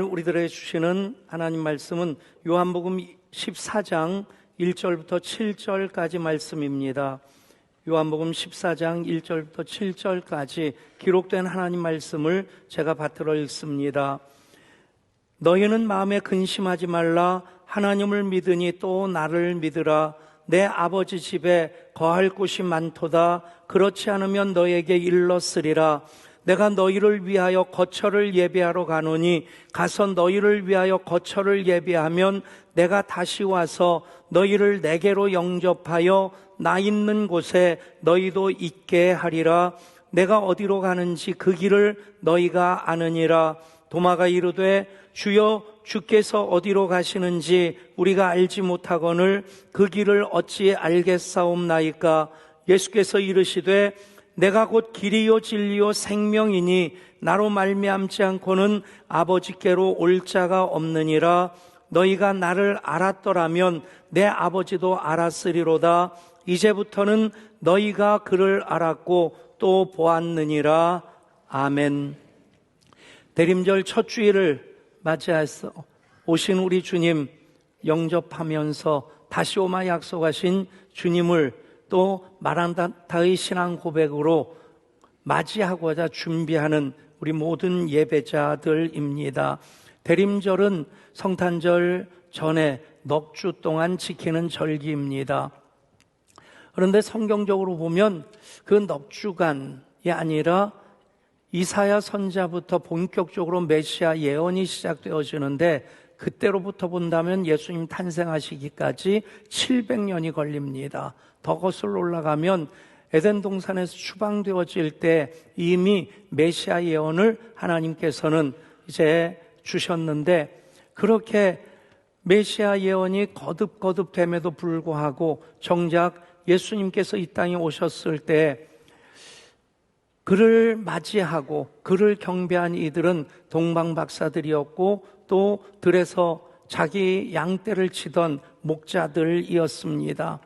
우리들에게 주시는 하나님 말씀은 요한복음 14장 1절부터 7절까지 말씀입니다. 요한복음 14장 1절부터 7절까지 기록된 하나님 말씀을 제가 받들어 읽습니다. 너희는 마음에 근심하지 말라. 하나님을 믿으니 또 나를 믿으라. 내 아버지 집에 거할 곳이 많도다. 그렇지 않으면 너에게 일렀으리라. 내가 너희를 위하여 거처를 예비하러 가노니 가서 너희를 위하여 거처를 예비하면 내가 다시 와서 너희를 내게로 영접하여 나 있는 곳에 너희도 있게 하리라. 내가 어디로 가는지 그 길을 너희가 아느니라. 도마가 이르되 주여 주께서 어디로 가시는지 우리가 알지 못하거늘 그 길을 어찌 알겠사옵나이까. 예수께서 이르시되 내가 곧 길이요 진리요 생명이니 나로 말미암지 않고는 아버지께로 올 자가 없느니라. 너희가 나를 알았더라면 내 아버지도 알았으리로다. 이제부터는 너희가 그를 알았고 또 보았느니라. 아멘. 대림절 첫 주일을 맞이해서 오신 우리 주님 영접하면서 다시 오마 약속하신 주님을 또 마란나타의 신앙 고백으로 맞이하고자 준비하는 우리 모든 예배자들입니다. 대림절은 성탄절 전에 넉 주 동안 지키는 절기입니다. 그런데 성경적으로 보면 그 넉 주간이 아니라 이사야 선지자부터 본격적으로 메시아 예언이 시작되어지는데 그때로부터 본다면 예수님 탄생하시기까지 700년이 걸립니다. 더 거슬러 올라가면 에덴 동산에서 추방되어질 때 이미 메시아 예언을 하나님께서는 이제 주셨는데, 그렇게 메시아 예언이 거듭됨에도 불구하고 정작 예수님께서 이 땅에 오셨을 때 그를 맞이하고 그를 경배한 이들은 동방박사들이었고 또 들에서 자기 양떼를 치던 목자들이었습니다.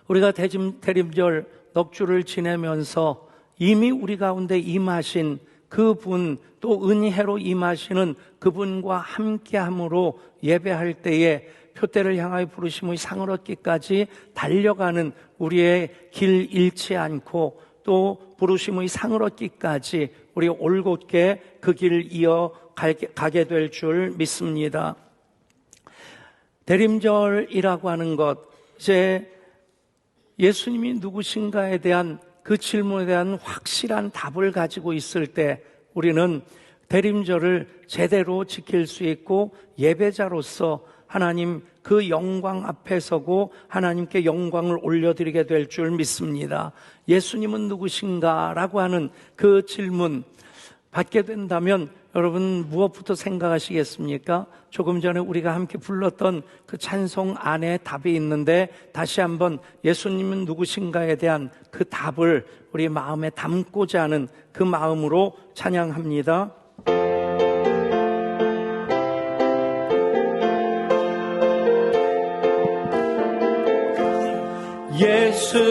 우리가 대림절 넉주를 지내면서 이미 우리 가운데 임하신 그분, 또 은혜로 임하시는 그분과 함께함으로 예배할 때에 표대를 향하여 부르심의 상을 얻기까지 달려가는 우리의 길 잃지 않고 또 부르심의 상을 얻기까지 우리 올곧게 그 길을 이어가게 될 줄 믿습니다. 대림절이라고 하는 것, 이제 예수님이 누구신가에 대한 그 질문에 대한 확실한 답을 가지고 있을 때 우리는 대림절을 제대로 지킬 수 있고 예배자로서 하나님 그 영광 앞에 서고 하나님께 영광을 올려드리게 될 줄 믿습니다. 예수님은 누구신가라고 하는 그 질문 받게 된다면 여러분 무엇부터 생각하시겠습니까? 조금 전에 우리가 함께 불렀던 그 찬송 안에 답이 있는데 다시 한번 예수님은 누구신가에 대한 그 답을 우리 마음에 담고자 하는 그 마음으로 찬양합니다.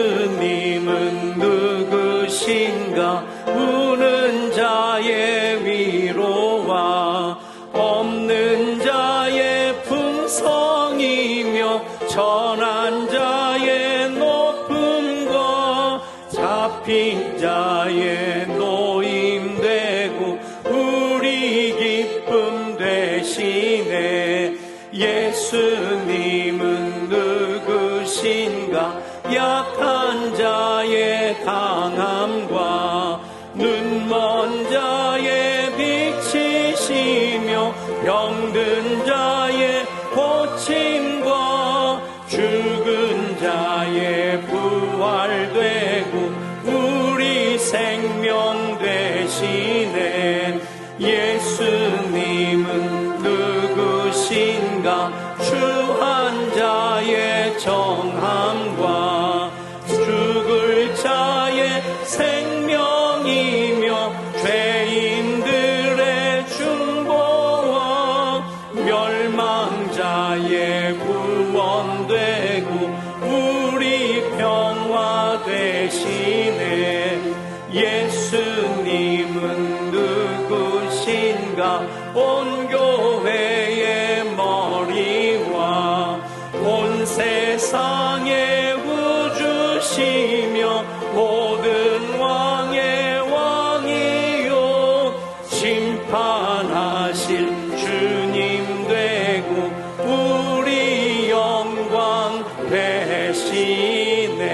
예수님은 누구신가? 우는 자의 위로와 없는 자의 풍성이며 전한 자의 높음과 잡힌 자의 노임되고 우리 기쁨 되시네. 예수님은 누구신가? 약한 자의 강함과 눈먼 자의 빛이시며 병든 자의 고침과 죽은 자의 부활되고 우리 생명 되시네. 예수님은 누구신가? 추한 자의 정함과 죽을 자의 생명이며 죄인들의 중보와 멸망자의 온 교회의 머리와 온 세상의 구주시며 모든 왕의 왕이요 심판하실 주님 되고 우리 영광 되시네.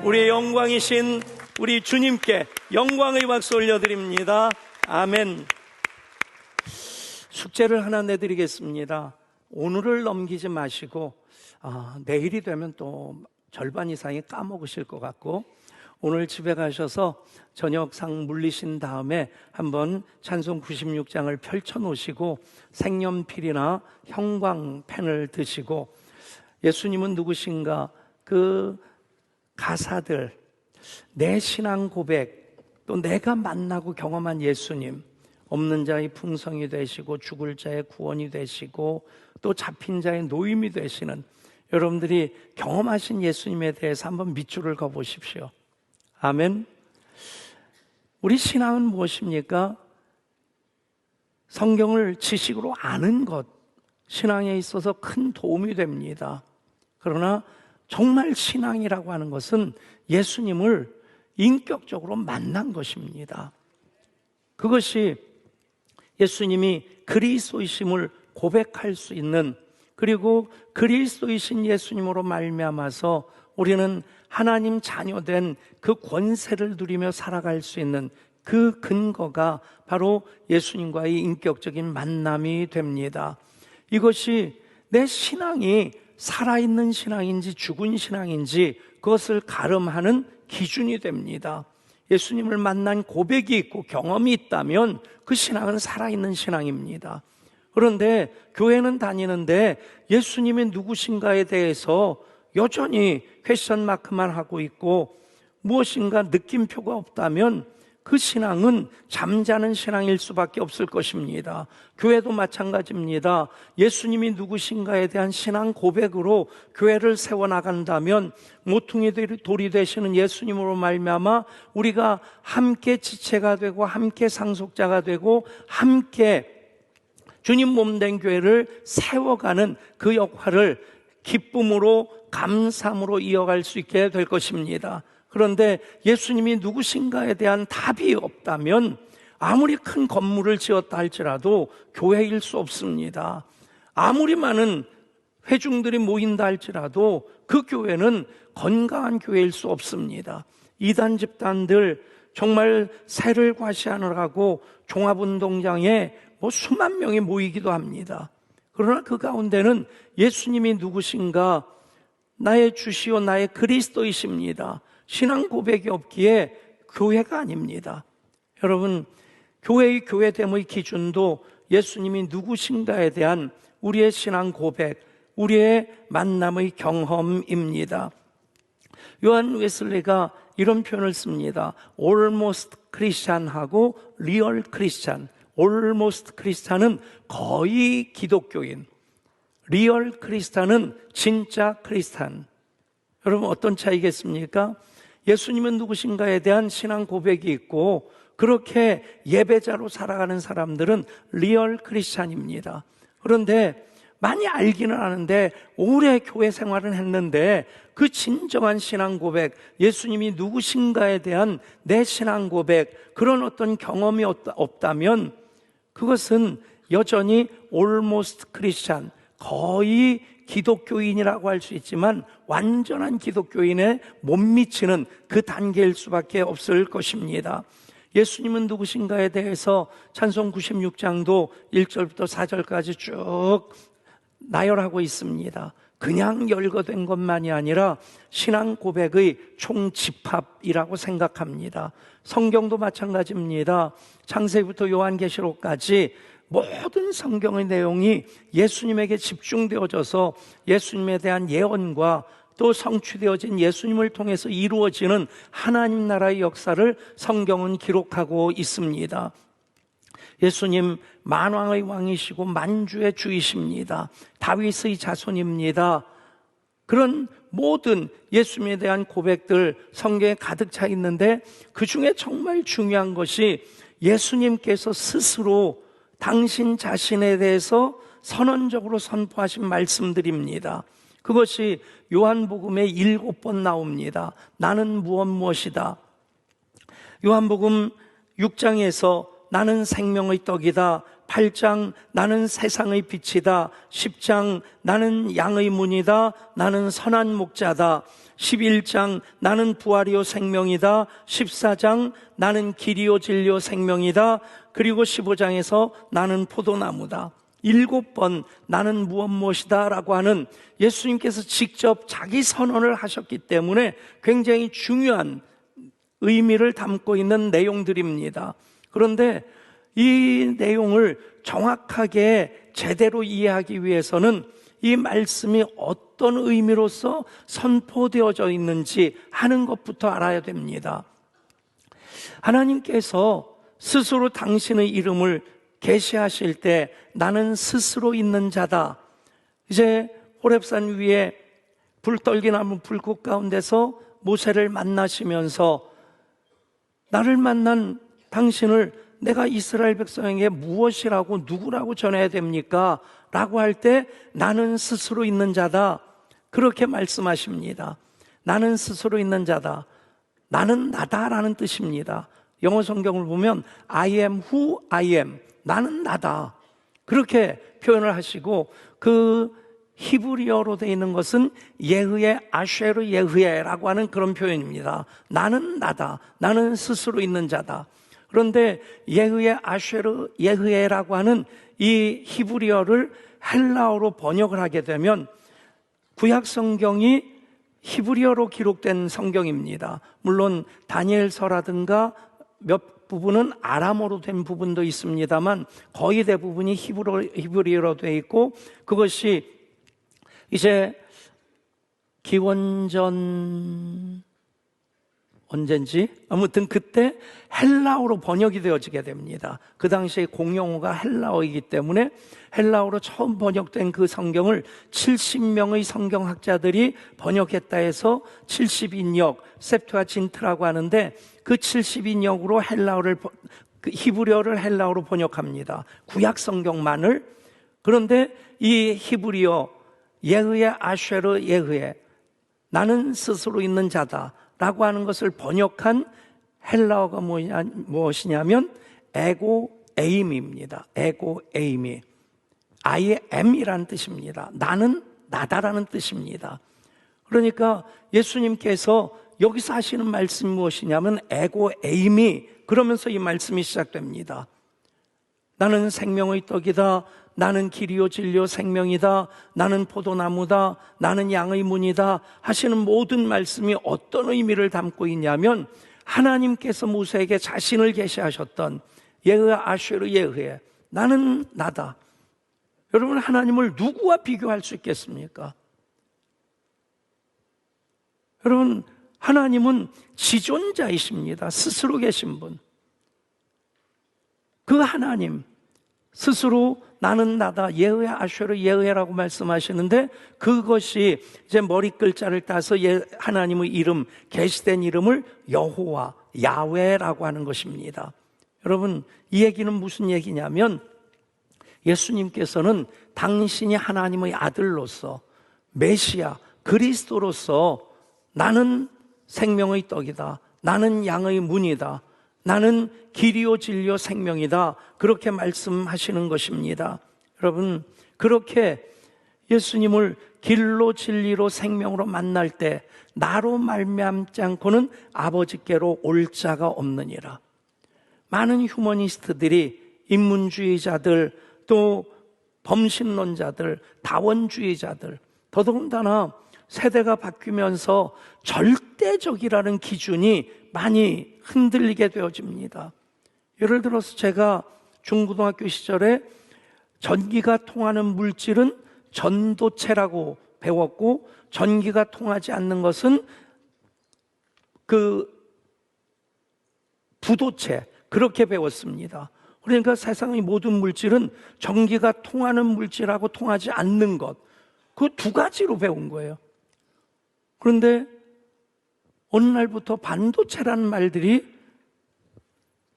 우리의 영광이신 우리 주님께 영광의 박수 올려드립니다. 아멘. 숙제를 하나 내드리겠습니다. 오늘을 넘기지 마시고 내일이 되면 또 절반 이상이 까먹으실 것 같고, 오늘 집에 가셔서 저녁상 물리신 다음에 한번 찬송 96장을 펼쳐놓으시고 색연필이나 형광펜을 드시고 예수님은 누구신가, 그 가사들, 내 신앙 고백, 또 내가 만나고 경험한 예수님, 없는 자의 풍성이 되시고 죽을 자의 구원이 되시고 또 잡힌 자의 노임이 되시는, 여러분들이 경험하신 예수님에 대해서 한번 밑줄을 그어보십시오. 아멘. 우리 신앙은 무엇입니까? 성경을 지식으로 아는 것, 신앙에 있어서 큰 도움이 됩니다. 그러나 정말 신앙이라고 하는 것은 예수님을 인격적으로 만난 것입니다. 그것이 예수님이 그리스도이심을 고백할 수 있는, 그리고 그리스도이신 예수님으로 말미암아서 우리는 하나님 자녀된 그 권세를 누리며 살아갈 수 있는 그 근거가 바로 예수님과의 인격적인 만남이 됩니다. 이것이 내 신앙이 살아있는 신앙인지 죽은 신앙인지 그것을 가름하는 기준이 됩니다. 예수님을 만난 고백이 있고 경험이 있다면 그 신앙은 살아있는 신앙입니다. 그런데 교회는 다니는데 예수님이 누구신가에 대해서 여전히 퀘스천 마크만 하고 있고 무엇인가 느낌표가 없다면 그 신앙은 잠자는 신앙일 수밖에 없을 것입니다. 교회도 마찬가지입니다. 예수님이 누구신가에 대한 신앙 고백으로 교회를 세워나간다면 모퉁이 돌이 되시는 예수님으로 말미암아 우리가 함께 지체가 되고 함께 상속자가 되고 함께 주님 몸된 교회를 세워가는 그 역할을 기쁨으로 감사함으로 이어갈 수 있게 될 것입니다. 그런데 예수님이 누구신가에 대한 답이 없다면 아무리 큰 건물을 지었다 할지라도 교회일 수 없습니다. 아무리 많은 회중들이 모인다 할지라도 그 교회는 건강한 교회일 수 없습니다. 이단 집단들 정말 새를 과시하느라고 종합운동장에 수만 명이 모이기도 합니다. 그러나 그 가운데는 예수님이 누구신가, 나의 주시오 나의 그리스도이십니다. 신앙 고백이 없기에 교회가 아닙니다. 여러분, 교회의 교회됨의 기준도 예수님이 누구신가에 대한 우리의 신앙 고백, 우리의 만남의 경험입니다. 요한 웨슬리가 이런 표현을 씁니다. almost Christian하고 real Christian. almost Christian은 거의 기독교인, real Christian은 진짜 크리스찬. 여러분, 어떤 차이겠습니까? 예수님은 누구신가에 대한 신앙 고백이 있고 그렇게 예배자로 살아가는 사람들은 리얼 크리스찬입니다. 그런데 많이 알기는 아는데 오래 교회 생활은 했는데 그 진정한 신앙 고백, 예수님이 누구신가에 대한 내 신앙 고백, 그런 어떤 경험이 없다면 그것은 여전히 almost Christian, 거의 기독교인이라고 할 수 있지만 완전한 기독교인에 못 미치는 그 단계일 수밖에 없을 것입니다. 예수님은 누구신가에 대해서 찬송 96장도 1절부터 4절까지 쭉 나열하고 있습니다. 그냥 열거된 것만이 아니라 신앙 고백의 총집합이라고 생각합니다. 성경도 마찬가지입니다. 창세기부터 요한계시록까지 모든 성경의 내용이 예수님에게 집중되어져서 예수님에 대한 예언과 또 성취되어진 예수님을 통해서 이루어지는 하나님 나라의 역사를 성경은 기록하고 있습니다. 예수님 만왕의 왕이시고 만주의 주이십니다. 다윗의 자손입니다. 그런 모든 예수님에 대한 고백들 성경에 가득 차 있는데 그 중에 정말 중요한 것이 예수님께서 스스로 당신 자신에 대해서 선언적으로 선포하신 말씀들입니다. 그것이 요한복음에 7번 나옵니다. 나는 무엇이다. 요한복음 6장에서 나는 생명의 떡이다. 8장 나는 세상의 빛이다. 10장 나는 양의 문이다. 나는 선한 목자다. 11장 나는 부활이요 생명이다. 14장 나는 길이요 진리요 생명이다. 그리고 15장에서 나는 포도나무다. 7번 나는 무엇이다 라고 하는 예수님께서 직접 자기 선언을 하셨기 때문에 굉장히 중요한 의미를 담고 있는 내용들입니다. 그런데 이 내용을 정확하게 제대로 이해하기 위해서는 이 말씀이 어떤 의미로서 선포되어져 있는지 하는 것부터 알아야 됩니다. 하나님께서 스스로 당신의 이름을 계시하실 때 나는 스스로 있는 자다. 이제 호렙산 위에 불떨기나무 불꽃 가운데서 모세를 만나시면서 나를 만난 당신을 내가 이스라엘 백성에게 무엇이라고 누구라고 전해야 됩니까? 라고 할 때 나는 스스로 있는 자다. 그렇게 말씀하십니다. 나는 스스로 있는 자다. 나는 나다라는 뜻입니다. 영어 성경을 보면 I am who I am. 나는 나다. 그렇게 표현을 하시고 그 히브리어로 되어 있는 것은 예흐에 아쉐르 예흐에라고 하는 그런 표현입니다. 나는 나다. 나는 스스로 있는 자다. 그런데 예흐에 아쉐르 예흐에라고 하는 이 히브리어를 헬라어로 번역을 하게 되면 구약 성경이 히브리어로 기록된 성경입니다. 물론 다니엘서라든가 몇 부분은 아람어로 된 부분도 있습니다만 거의 대부분이 히브리어로 되어 있고 그것이 이제 기원전 언젠지 아무튼 그때 헬라어로 번역이 되어지게 됩니다. 그 당시에 공용어가 헬라어이기 때문에 헬라어로 처음 번역된 그 성경을 70명의 성경학자들이 번역했다 해서 70인역 셉투아진트라고 하는데 그 70인역으로 히브리어를 헬라어로 번역합니다. 구약 성경만을. 그런데 이 히브리어 예흐에 아쉐르 예흐에 나는 스스로 있는 자다 라고 하는 것을 번역한 헬라어가 무엇이냐면 에고 에임입니다. 에고 에임이 I am이라는 뜻입니다. 나는 나다라는 뜻입니다. 그러니까 예수님께서 여기서 하시는 말씀이 무엇이냐면 에고 에임이 그러면서 이 말씀이 시작됩니다. 나는 생명의 떡이다. 나는 길이요 진리요 생명이다. 나는 포도나무다. 나는 양의 문이다. 하시는 모든 말씀이 어떤 의미를 담고 있냐면 하나님께서 모세에게 자신을 계시하셨던 예흐 아쉐르 예흐에 나는 나다. 여러분 하나님을 누구와 비교할 수 있겠습니까? 여러분 하나님은 지존자이십니다. 스스로 계신 분. 그 하나님 스스로 나는 나다 예흐에 아쉐르 예흐에라고 말씀하시는데 그것이 이제 머리 글자를 따서 하나님의 이름 계시된 이름을 여호와 야훼라고 하는 것입니다. 여러분 이 얘기는 무슨 얘기냐면 예수님께서는 당신이 하나님의 아들로서 메시아 그리스도로서 나는 생명의 떡이다. 나는 양의 문이다. 나는 길이요 진리요 생명이다. 그렇게 말씀하시는 것입니다. 여러분 그렇게 예수님을 길로 진리로 생명으로 만날 때 나로 말미암지 않고는 아버지께로 올 자가 없느니라. 많은 휴머니스트들이 인문주의자들 또 범신론자들 다원주의자들 더더군다나 세대가 바뀌면서 절대적이라는 기준이 많이 흔들리게 되어집니다. 예를 들어서 제가 중고등학교 시절에 전기가 통하는 물질은 전도체라고 배웠고 전기가 통하지 않는 것은 그 부도체 그렇게 배웠습니다. 그러니까 세상의 모든 물질은 전기가 통하는 물질하고 통하지 않는 것 그 두 가지로 배운 거예요. 그런데 어느 날부터 반도체라는 말들이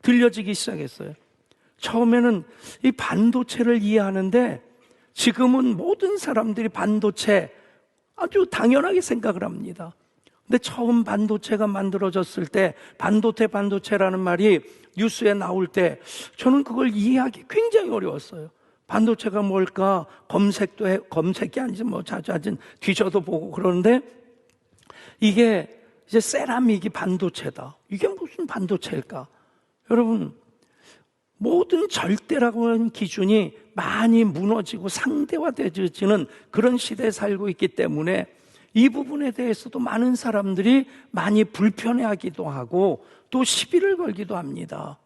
들려지기 시작했어요. 처음에는 이 반도체를 이해하는데 지금은 모든 사람들이 반도체 아주 당연하게 생각을 합니다. 근데 처음 반도체가 만들어졌을 때 반도체라는 말이 뉴스에 나올 때 저는 그걸 이해하기 굉장히 어려웠어요. 반도체가 뭘까? 검색이 아니지 뭐 자주 뒤져도 보고 그러는데 이게 이제 세라믹이 반도체다. 이게 무슨 반도체일까? 여러분, 모든 절대라고 하는 기준이 많이 무너지고 상대화되어지는 그런 시대에 살고 있기 때문에 이 부분에 대해서도 많은 사람들이 많이 불편해하기도 하고 또 시비를 걸기도 합니다.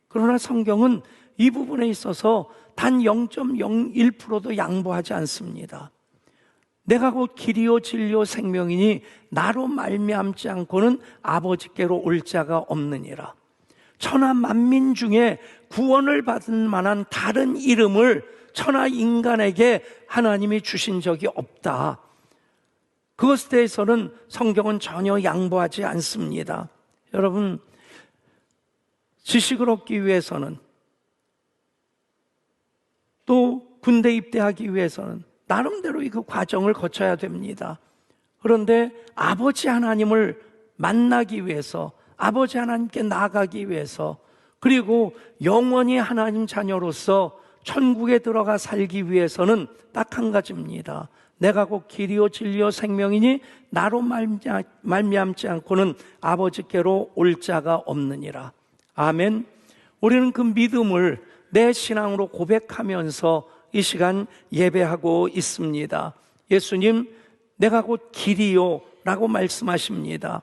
그러나 성경은 이 부분에 있어서 단 0.01%도 양보하지 않습니다. 내가 곧 길이요 진리요 생명이니 나로 말미암지 않고는 아버지께로 올 자가 없느니라. 천하 만민 중에 구원을 받을 만한 다른 이름을 천하 인간에게 하나님이 주신 적이 없다. 그것에 대해서는 성경은 전혀 양보하지 않습니다. 여러분, 지식을 얻기 위해서는 또 군대 입대하기 위해서는 나름대로 그 과정을 거쳐야 됩니다. 그런데 아버지 하나님을 만나기 위해서, 아버지 하나님께 나아가기 위해서, 그리고 영원히 하나님 자녀로서 천국에 들어가 살기 위해서는 딱 한 가지입니다. 내가 곧 길이요 진리요 생명이니 나로 말미암지 않고는 아버지께로 올 자가 없느니라. 아멘. 우리는 그 믿음을 내 신앙으로 고백하면서 이 시간 예배하고 있습니다. 예수님, 내가 곧 길이요 라고 말씀하십니다.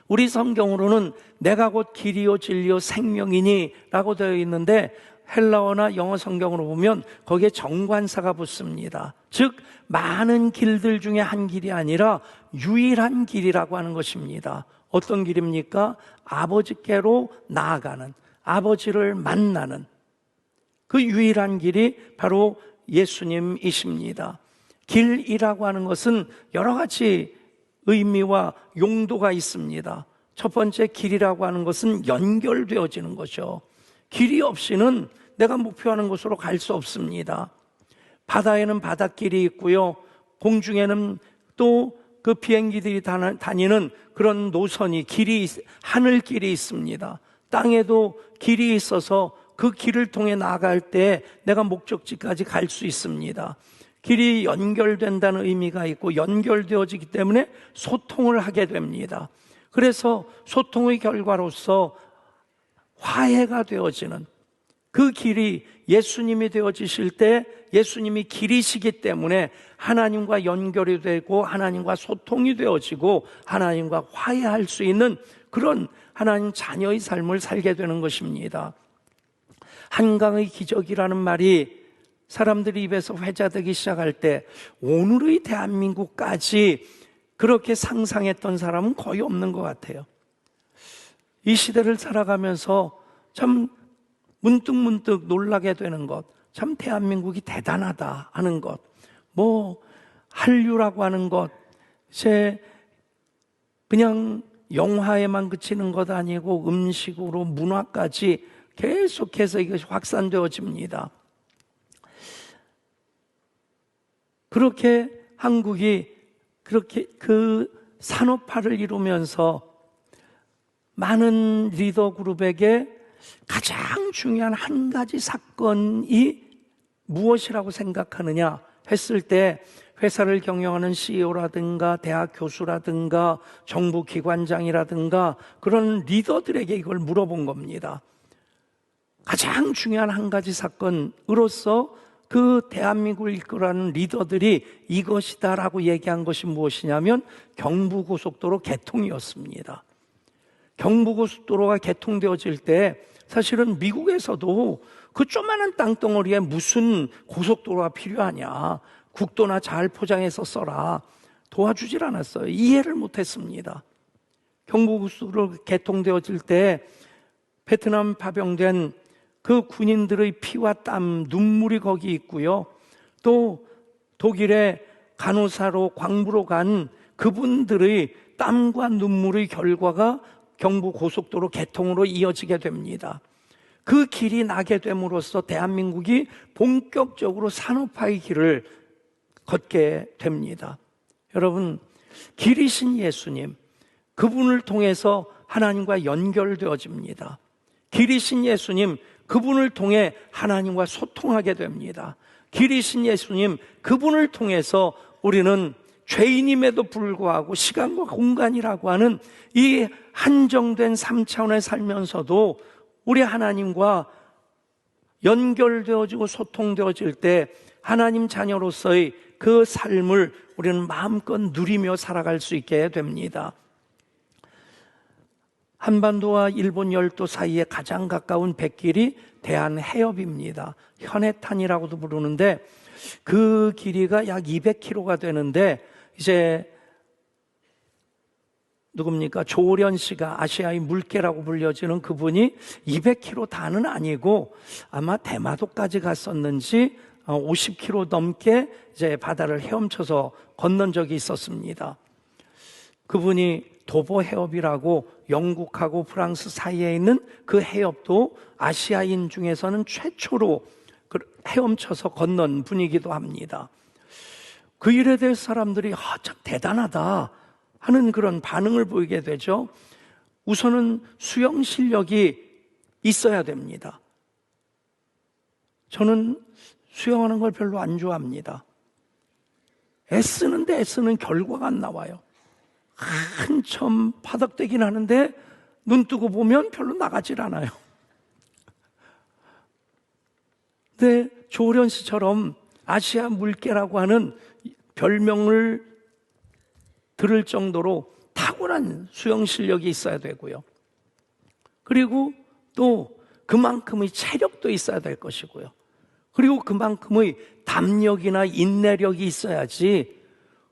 우리 성경으로는 내가 곧 길이요 진리요 생명이니 라고 되어 있는데 헬라어나 영어 성경으로 보면 거기에 정관사가 붙습니다. 즉 많은 길들 중에 한 길이 아니라 유일한 길이라고 하는 것입니다. 어떤 길입니까? 아버지께로 나아가는, 아버지를 만나는 그 유일한 길이 바로 예수님이십니다. 길이라고 하는 것은 여러 가지 의미와 용도가 있습니다. 첫 번째, 길이라고 하는 것은 연결되어지는 것이죠. 길이 없이는 내가 목표하는 곳으로 갈 수 없습니다. 바다에는 바닷길이 있고요, 공중에는 또 그 비행기들이 다니는 그런 노선이, 하늘길이 있습니다. 땅에도 길이 있어서 그 길을 통해 나아갈 때 내가 목적지까지 갈 수 있습니다. 길이 연결된다는 의미가 있고 연결되어지기 때문에 소통을 하게 됩니다. 그래서 소통의 결과로서 화해가 되어지는 그 길이 예수님이 되어지실 때 예수님이 길이시기 때문에 하나님과 연결이 되고 하나님과 소통이 되어지고 하나님과 화해할 수 있는 그런 하나님 자녀의 삶을 살게 되는 것입니다. 한강의 기적이라는 말이 사람들이 입에서 회자되기 시작할 때 오늘의 대한민국까지 그렇게 상상했던 사람은 거의 없는 것 같아요. 이 시대를 살아가면서 참 문득문득 놀라게 되는 것, 참 대한민국이 대단하다 하는 것, 뭐 한류라고 하는 것, 그냥 영화에만 그치는 것 아니고 음식으로 문화까지 계속해서 이것이 확산되어집니다. 그렇게 한국이 그렇게 그 산업화를 이루면서 많은 리더 그룹에게 가장 중요한 한 가지 사건이 무엇이라고 생각하느냐 했을 때 회사를 경영하는 CEO라든가 대학 교수라든가 정부 기관장이라든가 그런 리더들에게 이걸 물어본 겁니다. 가장 중요한 한 가지 사건으로서 그 대한민국을 이끌어가는 리더들이 이것이다라고 얘기한 것이 무엇이냐면 경부고속도로 개통이었습니다. 경부고속도로가 개통되어질 때 사실은 미국에서도 그 조그마한 땅덩어리에 무슨 고속도로가 필요하냐, 국도나 잘 포장해서 써라, 도와주질 않았어요. 이해를 못했습니다. 경부고속도로 개통되어질 때 베트남 파병된 그 군인들의 피와 땀, 눈물이 거기 있고요, 또 독일의 간호사로 광부로 간 그분들의 땀과 눈물의 결과가 경부고속도로 개통으로 이어지게 됩니다. 그 길이 나게 됨으로써 대한민국이 본격적으로 산업화의 길을 걷게 됩니다. 여러분, 길이신 예수님, 그분을 통해서 하나님과 연결되어집니다. 길이신 예수님, 그분을 통해 하나님과 소통하게 됩니다. 길이신 예수님, 그분을 통해서 우리는 죄인임에도 불구하고 시간과 공간이라고 하는 이 한정된 3차원에 살면서도 우리 하나님과 연결되어지고 소통되어질 때 하나님 자녀로서의 그 삶을 우리는 마음껏 누리며 살아갈 수 있게 됩니다. 한반도와 일본 열도 사이에 가장 가까운 백길이 대한해협입니다. 현해탄이라고도 부르는데 그 길이가 약 200km가 되는데 이제 누굽니까? 조련 씨가 아시아의 물개라고 불려지는 그분이 200km 다는 아니고 아마 대마도까지 갔었는지 50km 넘게 이제 바다를 헤엄쳐서 건넌 적이 있었습니다. 그분이 도보 해협이라고 영국하고 프랑스 사이에 있는 그 해협도 아시아인 중에서는 최초로 헤엄쳐서 건넌 분이기도 합니다. 그 일에 대해서 사람들이 참 대단하다 하는 그런 반응을 보이게 되죠. 우선은 수영 실력이 있어야 됩니다. 저는 수영하는 걸 별로 안 좋아합니다. 애쓰는데 애쓰는 결과가 안 나와요. 한참 파닥대긴 하는데 눈 뜨고 보면 별로 나가질 않아요. 근데 조련 씨처럼 아시아 물개라고 하는 별명을 들을 정도로 탁월한 수영 실력이 있어야 되고요. 그리고 또 그만큼의 체력도 있어야 될 것이고요. 그리고 그만큼의 담력이나 인내력이 있어야지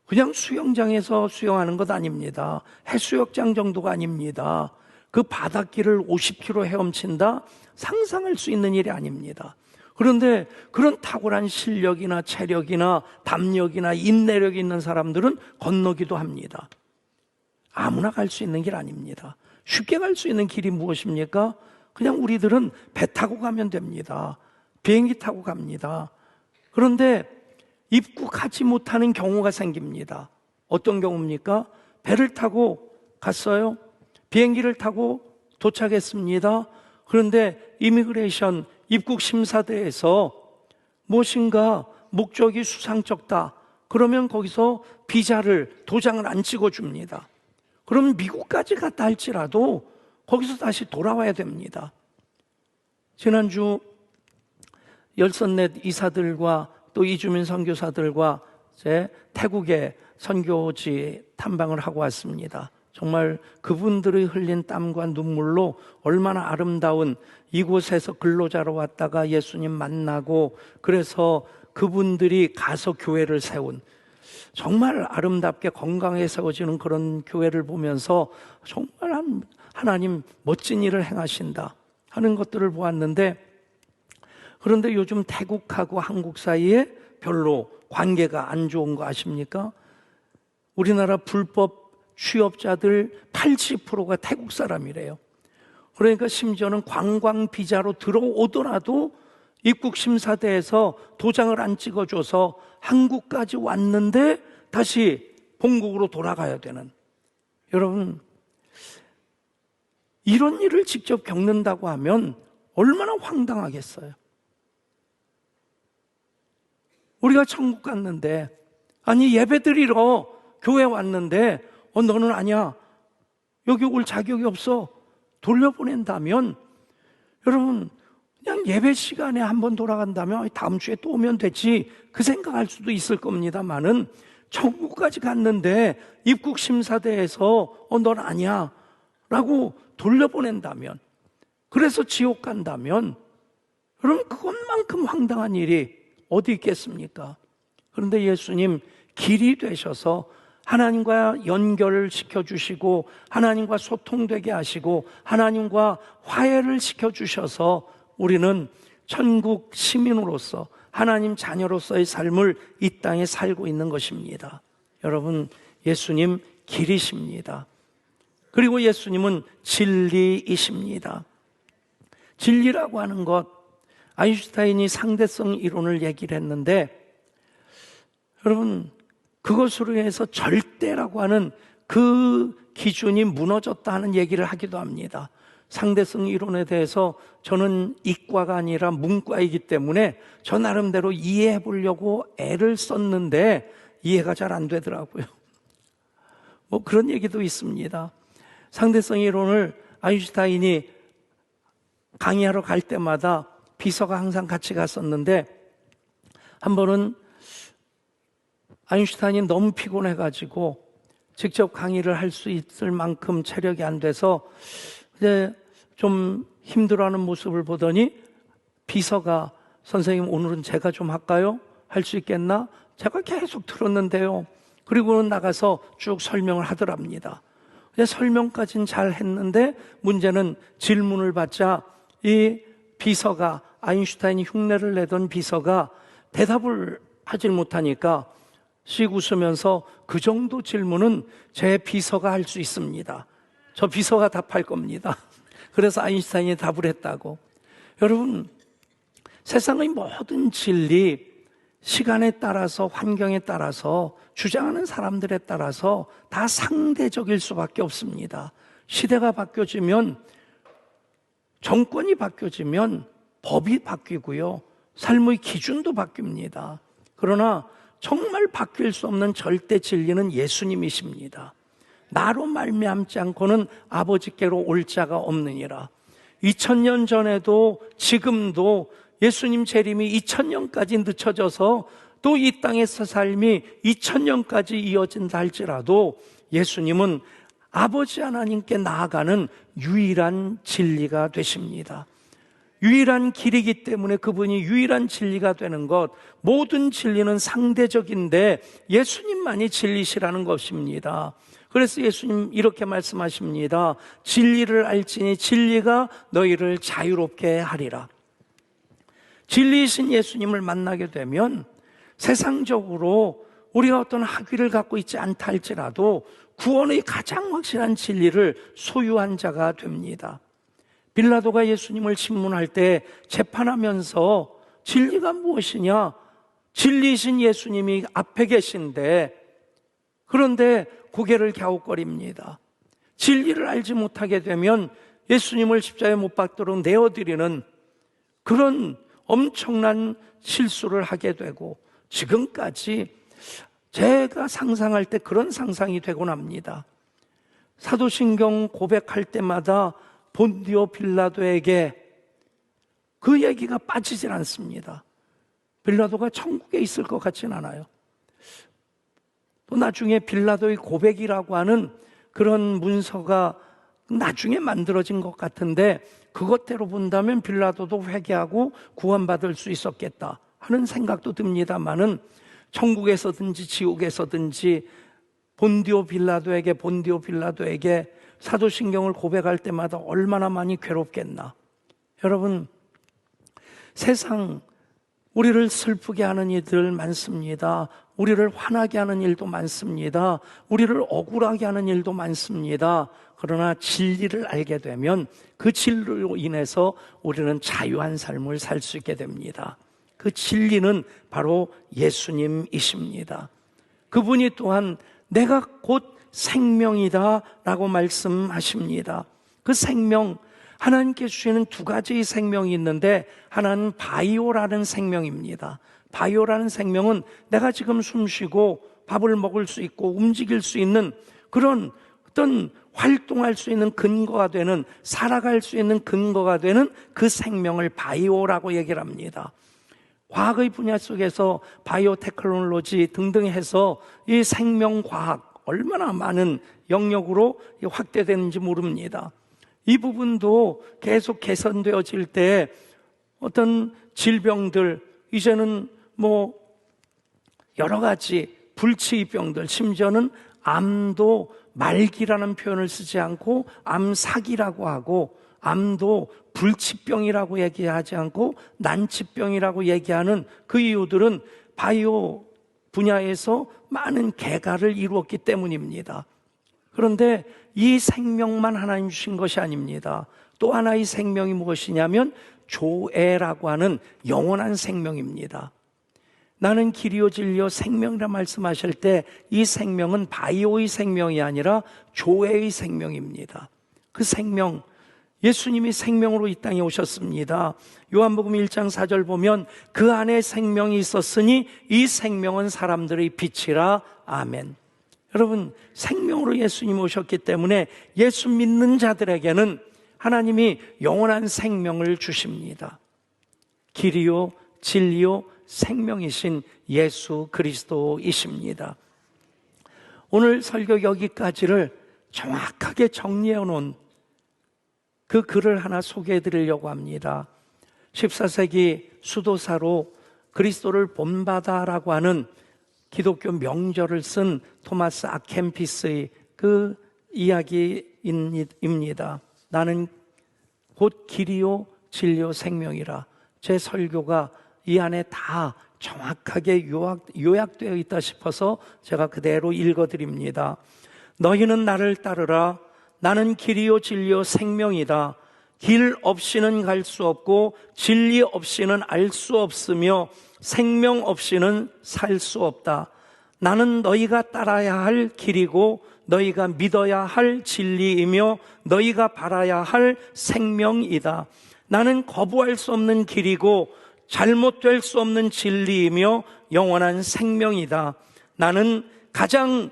그냥 수영장에서 수영하는 것 아닙니다. 해수욕장 정도가 아닙니다. 그 바닷길을 50km 헤엄친다? 상상할 수 있는 일이 아닙니다. 그런데 그런 탁월한 실력이나 체력이나 담력이나 인내력이 있는 사람들은 건너기도 합니다. 아무나 갈 수 있는 길 아닙니다. 쉽게 갈 수 있는 길이 무엇입니까? 그냥 우리들은 배 타고 가면 됩니다. 비행기 타고 갑니다. 그런데 입국하지 못하는 경우가 생깁니다. 어떤 경우입니까? 배를 타고 갔어요. 비행기를 타고 도착했습니다. 그런데 이미그레이션 입국심사대에서 무엇인가 목적이 수상쩍다. 그러면 거기서 비자를, 도장을 안 찍어줍니다. 그럼 미국까지 갔다 할지라도 거기서 다시 돌아와야 됩니다. 지난주 열선넷 이사들과 또 이주민 선교사들과 제 태국의 선교지 탐방을 하고 왔습니다. 정말 그분들의 흘린 땀과 눈물로 얼마나 아름다운 이곳에서 근로자로 왔다가 예수님 만나고 그래서 그분들이 가서 교회를 세운 정말 아름답게 건강하게 세워지는 그런 교회를 보면서 정말 하나님 멋진 일을 행하신다 하는 것들을 보았는데, 그런데 요즘 태국하고 한국 사이에 별로 관계가 안 좋은 거 아십니까? 우리나라 불법 취업자들 80%가 태국 사람이래요. 그러니까 심지어는 관광 비자로 들어오더라도 입국심사대에서 도장을 안 찍어줘서 한국까지 왔는데 다시 본국으로 돌아가야 되는, 여러분 이런 일을 직접 겪는다고 하면 얼마나 황당하겠어요. 우리가 천국 갔는데, 아니 예배 드리러 교회 왔는데 너는 아니야, 여기 올 자격이 없어, 돌려보낸다면 여러분 그냥 예배 시간에 한번 돌아간다면 다음 주에 또 오면 되지 그 생각할 수도 있을 겁니다만은, 천국까지 갔는데 입국심사대에서 넌 아니야 라고 돌려보낸다면, 그래서 지옥 간다면 여러분 그것만큼 황당한 일이 어디 있겠습니까? 그런데 예수님 길이 되셔서 하나님과 연결을 시켜주시고 하나님과 소통되게 하시고 하나님과 화해를 시켜주셔서 우리는 천국 시민으로서 하나님 자녀로서의 삶을 이 땅에 살고 있는 것입니다. 여러분, 예수님 길이십니다. 그리고 예수님은 진리이십니다. 진리라고 하는 것, 아인슈타인이 상대성 이론을 얘기를 했는데, 여러분, 그것으로 해서 절대라고 하는 그 기준이 무너졌다는 얘기를 하기도 합니다. 상대성 이론에 대해서 저는 이과가 아니라 문과이기 때문에 저 나름대로 이해해 보려고 애를 썼는데 이해가 잘 안 되더라고요. 뭐 그런 얘기도 있습니다. 상대성 이론을 아인슈타인이 강의하러 갈 때마다 비서가 항상 같이 갔었는데, 한 번은 아인슈타인이 너무 피곤해가지고 직접 강의를 할 수 있을 만큼 체력이 안 돼서 이제 좀 힘들어하는 모습을 보더니 비서가 선생님 오늘은 제가 좀 할까요? 할 수 있겠나? 제가 계속 들었는데요. 그리고는 나가서 쭉 설명을 하더랍니다. 설명까지는 잘 했는데 문제는 질문을 받자 이 비서가, 아인슈타인이 흉내를 내던 비서가 대답을 하질 못하니까 씩 웃으면서 그 정도 질문은 제 비서가 할 수 있습니다. 저 비서가 답할 겁니다. 그래서 아인슈타인이 답을 했다고. 여러분, 세상의 모든 진리, 시간에 따라서, 환경에 따라서, 주장하는 사람들에 따라서 다 상대적일 수밖에 없습니다. 시대가 바뀌어지면, 정권이 바뀌어지면 법이 바뀌고요, 삶의 기준도 바뀝니다. 그러나 정말 바뀔 수 없는 절대 진리는 예수님이십니다. 나로 말미암지 않고는 아버지께로 올 자가 없느니라. 2000년 전에도 지금도 예수님 재림이 2000년까지 늦춰져서 또 이 땅에서 삶이 2000년까지 이어진다 할지라도 예수님은 아버지 하나님께 나아가는 유일한 진리가 되십니다. 유일한 길이기 때문에 그분이 유일한 진리가 되는 것, 모든 진리는 상대적인데 예수님만이 진리시라는 것입니다. 그래서 예수님 이렇게 말씀하십니다. 진리를 알지니 진리가 너희를 자유롭게 하리라. 진리이신 예수님을 만나게 되면 세상적으로 우리가 어떤 학위를 갖고 있지 않다 할지라도 구원의 가장 확실한 진리를 소유한 자가 됩니다. 빌라도가 예수님을 신문할 때 재판하면서 진리가 무엇이냐? 진리이신 예수님이 앞에 계신데, 그런데 고개를 갸웃거립니다. 진리를 알지 못하게 되면 예수님을 십자가에 못 박도록 내어드리는 그런 엄청난 실수를 하게 되고, 지금까지 제가 상상할 때 그런 상상이 되곤 합니다. 사도신경 고백할 때마다 본디오 빌라도에게 그 얘기가 빠지질 않습니다. 빌라도가 천국에 있을 것 같진 않아요. 또 나중에 빌라도의 고백이라고 하는 그런 문서가 나중에 만들어진 것 같은데, 그것대로 본다면 빌라도도 회개하고 구원받을 수 있었겠다 하는 생각도 듭니다만은, 천국에서든지 지옥에서든지 본디오 빌라도에게 사도신경을 고백할 때마다 얼마나 많이 괴롭겠나. 여러분, 세상 우리를 슬프게 하는 일들 많습니다. 우리를 화나게 하는 일도 많습니다. 우리를 억울하게 하는 일도 많습니다. 그러나 진리를 알게 되면 그 진리로 인해서 우리는 자유한 삶을 살 수 있게 됩니다. 그 진리는 바로 예수님이십니다. 그분이 또한 내가 곧 생명이다 라고 말씀하십니다. 그 생명, 하나님께 주시는 두 가지의 생명이 있는데, 하나는 바이오라는 생명입니다. 바이오라는 생명은 내가 지금 숨쉬고 밥을 먹을 수 있고 움직일 수 있는 그런 어떤 활동할 수 있는 근거가 되는, 살아갈 수 있는 근거가 되는 그 생명을 바이오라고 얘기를 합니다. 과학의 분야 속에서 바이오 테크놀로지 등등 해서 이 생명과학 얼마나 많은 영역으로 확대되는지 모릅니다. 이 부분도 계속 개선되어질 때 어떤 질병들, 이제는 뭐 여러 가지 불치병들, 심지어는 암도 말기라는 표현을 쓰지 않고 암사기라고 하고, 암도 불치병이라고 얘기하지 않고 난치병이라고 얘기하는 그 이유들은 바이오 분야에서 많은 개가를 이루었기 때문입니다. 그런데 이 생명만 하나님 주신 것이 아닙니다. 또 하나의 생명이 무엇이냐면 조에라고 하는 영원한 생명입니다. 나는 길이요 진리요 생명이라 말씀하실 때 이 생명은 바이오의 생명이 아니라 조에의 생명입니다. 그 생명, 예수님이 생명으로 이 땅에 오셨습니다. 요한복음 1장 4절 보면 그 안에 생명이 있었으니 이 생명은 사람들의 빛이라. 아멘. 여러분, 생명으로 예수님이 오셨기 때문에 예수 믿는 자들에게는 하나님이 영원한 생명을 주십니다. 길이요 진리요 생명이신 예수 그리스도이십니다. 오늘 설교 여기까지를 정확하게 정리해 놓은 그 글을 하나 소개해 드리려고 합니다. 14세기 수도사로 그리스도를 본받아라고 하는 기독교 명절을 쓴 토마스 아켐피스의 그 이야기입니다. 나는 곧 길이요 진리요 생명이라. 제 설교가 이 안에 다 정확하게 요약되어 있다 싶어서 제가 그대로 읽어드립니다. 너희는 나를 따르라. 나는 길이요 진리요 생명이다. 길 없이는 갈 수 없고 진리 없이는 알 수 없으며 생명 없이는 살 수 없다. 나는 너희가 따라야 할 길이고 너희가 믿어야 할 진리이며 너희가 바라야 할 생명이다. 나는 거부할 수 없는 길이고 잘못될 수 없는 진리이며 영원한 생명이다. 나는 가장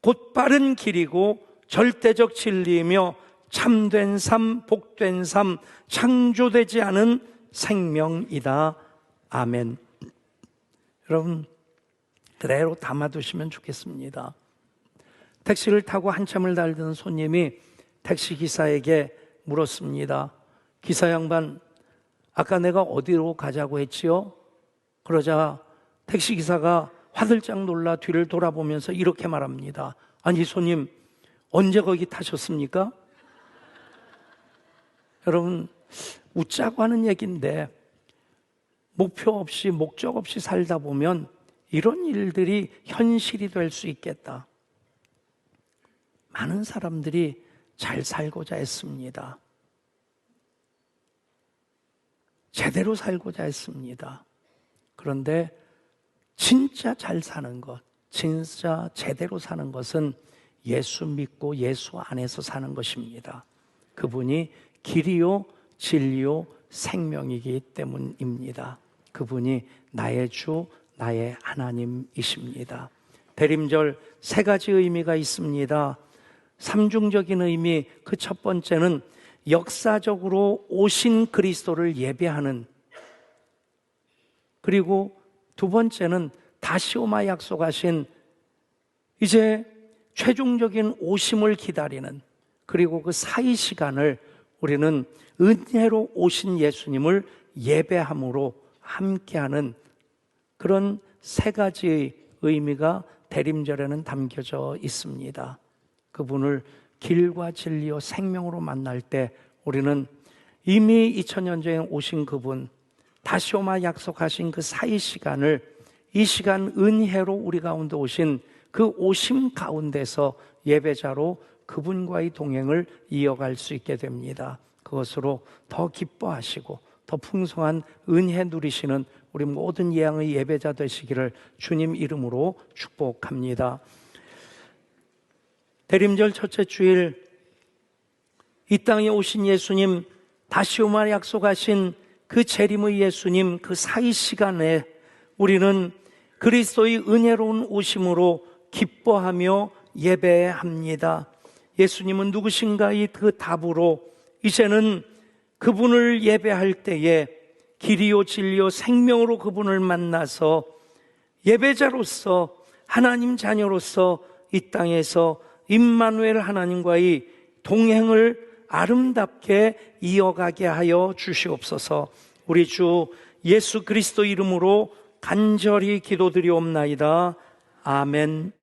곧바른 길이고 절대적 진리이며 참된 삶, 복된 삶, 창조되지 않은 생명이다. 아멘. 여러분, 그대로 담아두시면 좋겠습니다. 택시를 타고 한참을 달리던 손님이 택시기사에게 물었습니다. 기사 양반, 아까 내가 어디로 가자고 했지요? 그러자 택시기사가 화들짝 놀라 뒤를 돌아보면서 이렇게 말합니다. 아니 손님, 언제 거기 타셨습니까? 여러분, 웃자고 하는 얘기인데 목표 없이 목적 없이 살다 보면 이런 일들이 현실이 될 수 있겠다. 많은 사람들이 잘 살고자 했습니다. 제대로 살고자 했습니다. 그런데 진짜 잘 사는 것, 진짜 제대로 사는 것은 예수 믿고 예수 안에서 사는 것입니다. 그분이 길이요 진리요 생명이기 때문입니다. 그분이 나의 주, 나의 하나님이십니다. 대림절 세 가지 의미가 있습니다. 삼중적인 의미, 그 첫 번째는 역사적으로 오신 그리스도를 예배하는, 그리고 두 번째는 다시 오마 약속하신 이제 최종적인 오심을 기다리는, 그리고 그 사이 시간을 우리는 은혜로 오신 예수님을 예배함으로 함께하는 그런 세 가지의 의미가 대림절에는 담겨져 있습니다. 그분을 길과 진리와 생명으로 만날 때 우리는 이미 2000년 전에 오신 그분, 다시 오마 약속하신 그 사이 시간을, 이 시간 은혜로 우리 가운데 오신 그 오심 가운데서 예배자로 그분과의 동행을 이어갈 수 있게 됩니다. 그것으로 더 기뻐하시고 더 풍성한 은혜 누리시는 우리 모든 예양의 예배자 되시기를 주님 이름으로 축복합니다. 대림절 첫째 주일, 이 땅에 오신 예수님, 다시 오마 약속하신 그 재림의 예수님, 그 사이 시간에 우리는 그리스도의 은혜로운 오심으로 기뻐하며 예배합니다. 예수님은 누구신가의 그 답으로 이제는 그분을 예배할 때에 길이요 진리요 생명으로 그분을 만나서 예배자로서, 하나님 자녀로서 이 땅에서 임마누엘 하나님과의 동행을 아름답게 이어가게 하여 주시옵소서. 우리 주 예수 그리스도 이름으로 간절히 기도드리옵나이다. 아멘.